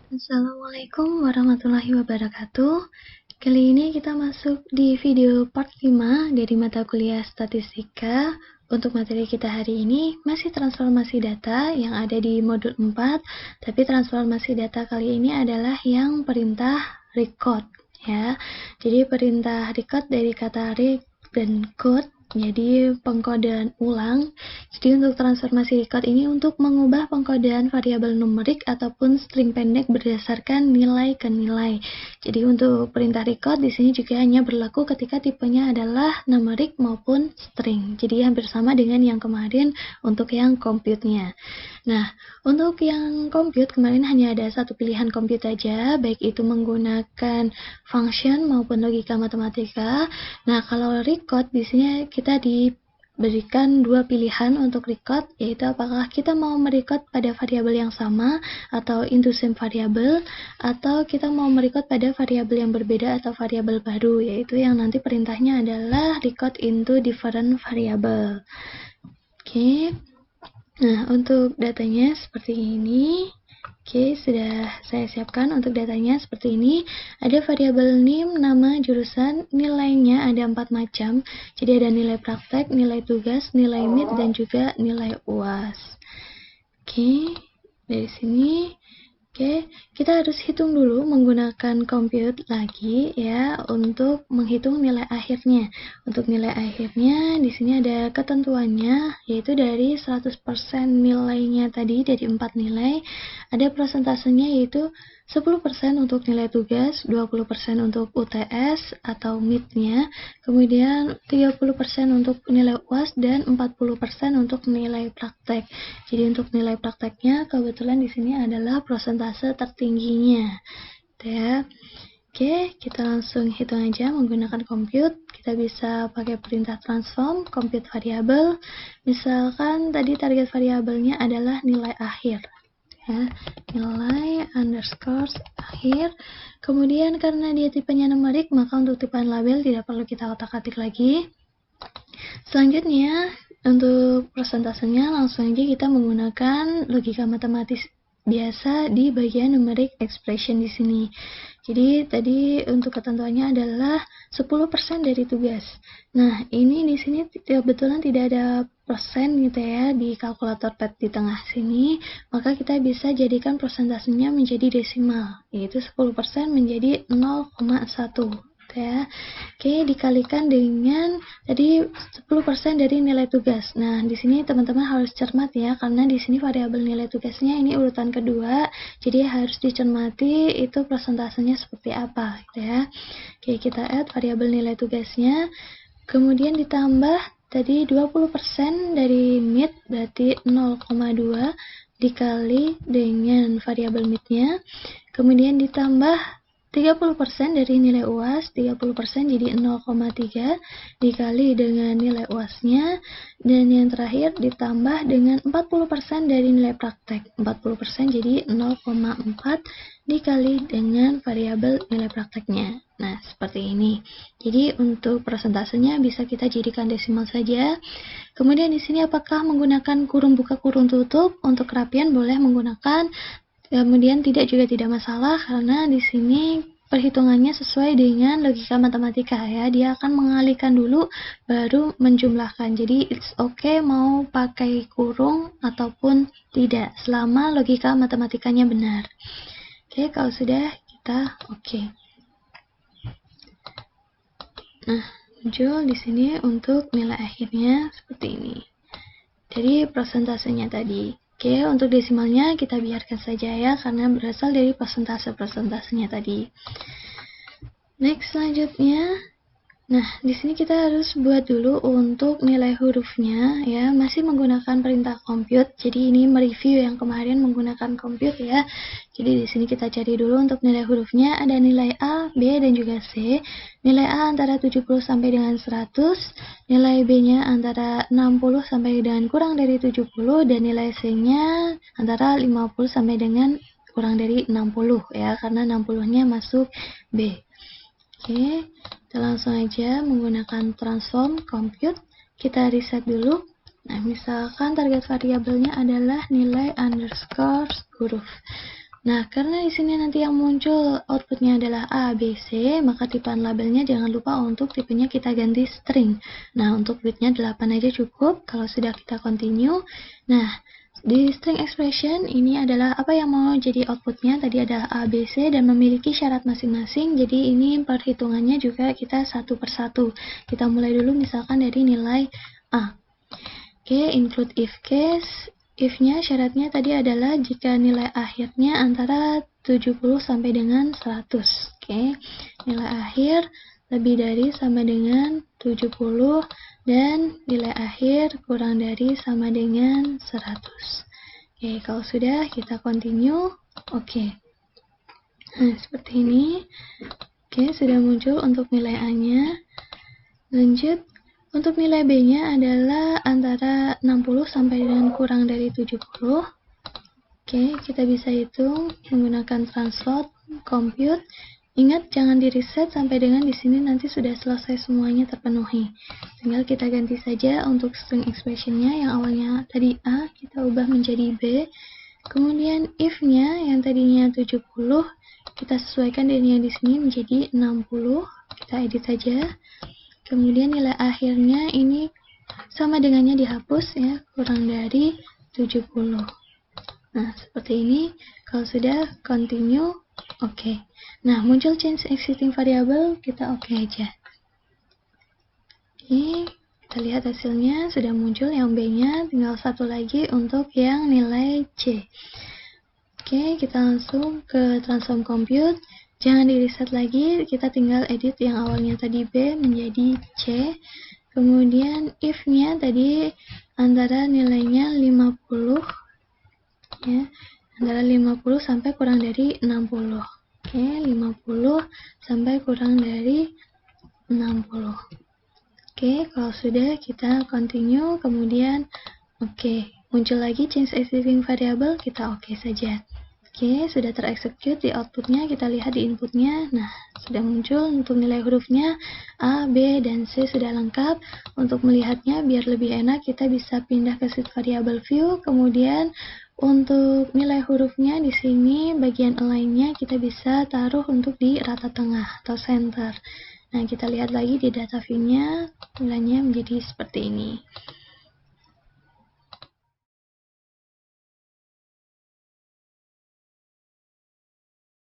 Assalamualaikum warahmatullahi wabarakatuh. Kali ini kita masuk di video part 5 dari mata kuliah Statistika. Untuk materi kita hari ini masih transformasi data yang ada di modul 4, tapi transformasi data kali ini adalah yang perintah record ya. Jadi perintah record dari kata read dan code, jadi pengkodean ulang. Jadi untuk transformasi record ini untuk mengubah pengkodean variabel numerik ataupun string pendek berdasarkan nilai ke nilai. Jadi untuk perintah record di sini juga hanya berlaku ketika tipenya adalah numerik maupun string. Jadi hampir sama dengan yang kemarin untuk yang compute-nya. Nah, untuk yang compute kemarin hanya ada satu pilihan compute aja, baik itu menggunakan function maupun logika matematika. Nah, kalau record di sini kita diberikan dua pilihan untuk record, yaitu apakah kita mau merecord pada variabel yang sama atau into same variable, atau kita mau merecord pada variabel yang berbeda atau variabel baru, yaitu yang nanti perintahnya adalah record into different variable. Oke. Nah, untuk datanya seperti ini. Oke, sudah saya siapkan untuk datanya seperti ini. Ada variabel NIM, nama, jurusan, nilainya ada 4 macam. Jadi ada nilai praktek, nilai tugas, nilai mid, dan juga nilai UAS. Oke, dari sini. Oke, kita harus hitung dulu menggunakan compute lagi ya untuk menghitung nilai akhirnya. Untuk nilai akhirnya di sini ada ketentuannya, yaitu dari 100% nilainya tadi dari 4 nilai, ada persentasenya yaitu 10% untuk nilai tugas, 20% untuk UTS atau mid-nya, kemudian 30% untuk nilai UAS, dan 40% untuk nilai praktek. Jadi untuk nilai prakteknya kebetulan di sini adalah persentase tertingginya. Ya. Oke, kita langsung hitung aja menggunakan compute. Kita bisa pakai perintah transform, compute variabel. Misalkan tadi target variabelnya adalah nilai akhir. Ya, nilai underscore akhir. Kemudian karena dia tipenya numerik, maka untuk tipaan label tidak perlu kita otak-atik lagi. Selanjutnya, untuk persentasenya langsung aja kita menggunakan logika matematis biasa di bagian numeric expression di sini. Jadi tadi untuk ketentuannya adalah 10% dari tugas. Nah, ini di sini kebetulan tidak ada persen gitu ya di kalkulator pad di tengah sini, maka kita bisa jadikan persentasenya menjadi desimal, yaitu 10% menjadi 0,1. Ya. Oke, dikalikan dengan tadi 10% dari nilai tugas. Nah, di sini teman-teman harus cermat ya, karena di sini variabel nilai tugasnya ini urutan kedua, jadi harus dicermati itu persentasenya seperti apa, gitu ya. Oke, kita add variabel nilai tugasnya, kemudian ditambah tadi 20% dari mid, berarti 0,2 dikali dengan variabel mid-nya, kemudian ditambah 30% dari nilai UAS, 30% jadi 0,3 dikali dengan nilai UAS-nya, dan yang terakhir ditambah dengan 40% dari nilai praktek, 40% jadi 0,4 dikali dengan variabel nilai prakteknya. Nah, seperti ini. Jadi untuk persentasenya bisa kita jadikan desimal saja. Kemudian di sini apakah menggunakan kurung buka kurung tutup? Untuk kerapian boleh menggunakan. Kemudian tidak masalah karena di sini perhitungannya sesuai dengan logika matematika ya. Dia akan mengalihkan dulu baru menjumlahkan. Jadi it's okay mau pakai kurung ataupun tidak selama logika matematikanya benar. Oke, kalau sudah kita oke. Nah, muncul di sini untuk nilai akhirnya seperti ini. Jadi persentasenya tadi. Oke, untuk desimalnya kita biarkan saja ya, karena berasal dari persentase-persentasenya tadi. Next, selanjutnya. Nah, di sini kita harus buat dulu untuk nilai hurufnya ya, masih menggunakan perintah compute. Jadi ini mereview yang kemarin menggunakan compute ya. Jadi di sini kita cari dulu untuk nilai hurufnya, ada nilai A, B, dan juga C. Nilai A antara 70 sampai dengan 100, nilai B-nya antara 60 sampai dengan kurang dari 70, dan nilai C-nya antara 50 sampai dengan kurang dari 60 ya, karena 60-nya masuk B. Oke, kita langsung aja menggunakan transform compute. Kita reset dulu. Nah, misalkan target variabelnya adalah nilai underscore huruf. Nah, karena di sini nanti yang muncul outputnya adalah A, B, C, maka tipaan labelnya jangan lupa untuk tipenya kita ganti string. Nah, untuk bitnya 8 aja cukup. Kalau sudah kita continue. Nah, di string expression ini adalah apa yang mau jadi outputnya. Tadi ada A, B, C dan memiliki syarat masing-masing. Jadi ini perhitungannya juga kita satu persatu. Kita mulai dulu misalkan dari nilai A. Oke, include if case. If-nya syaratnya tadi adalah jika nilai akhirnya antara 70 sampai dengan 100. Oke, nilai akhir lebih dari sama dengan 70 dan nilai akhir kurang dari sama dengan 100. Oke, kalau sudah kita continue. Oke. Nah, seperti ini. Oke, sudah muncul untuk nilai A-nya. Lanjut. Untuk nilai B-nya adalah antara 60 sampai dengan kurang dari 70. Oke, kita bisa hitung menggunakan translate, compute. Ingat, jangan di reset sampai dengan di sini nanti sudah selesai semuanya terpenuhi. Tinggal kita ganti saja untuk string expression-nya yang awalnya tadi A, kita ubah menjadi B. Kemudian if-nya yang tadinya 70, kita sesuaikan dengan di sini menjadi 60. Kita edit saja. Kemudian nilai akhirnya ini sama dengannya dihapus ya, kurang dari 70. Nah, seperti ini. Kalau sudah continue, oke. Nah, muncul change existing variable, kita oke aja. Oke, kita lihat hasilnya sudah muncul yang B-nya, tinggal satu lagi untuk yang nilai C. Oke, kita langsung ke transform compute. Jangan di reset lagi, kita tinggal edit yang awalnya tadi B menjadi C. Kemudian if-nya tadi antara nilainya 50 ya, antara 50 sampai kurang dari 60. Oke, 50 sampai kurang dari 60. Oke, kalau sudah kita continue, kemudian oke, muncul lagi change existing variable, kita oke saja. Oke, sudah terexecute di outputnya, kita lihat di inputnya. Nah, sudah muncul untuk nilai hurufnya A, B, dan C sudah lengkap. Untuk melihatnya biar lebih enak, kita bisa pindah ke sheet variable view. Kemudian untuk nilai hurufnya di sini bagian align-nya kita bisa taruh untuk di rata tengah atau center. Nah, kita lihat lagi di data view-nya, nilainya menjadi seperti ini.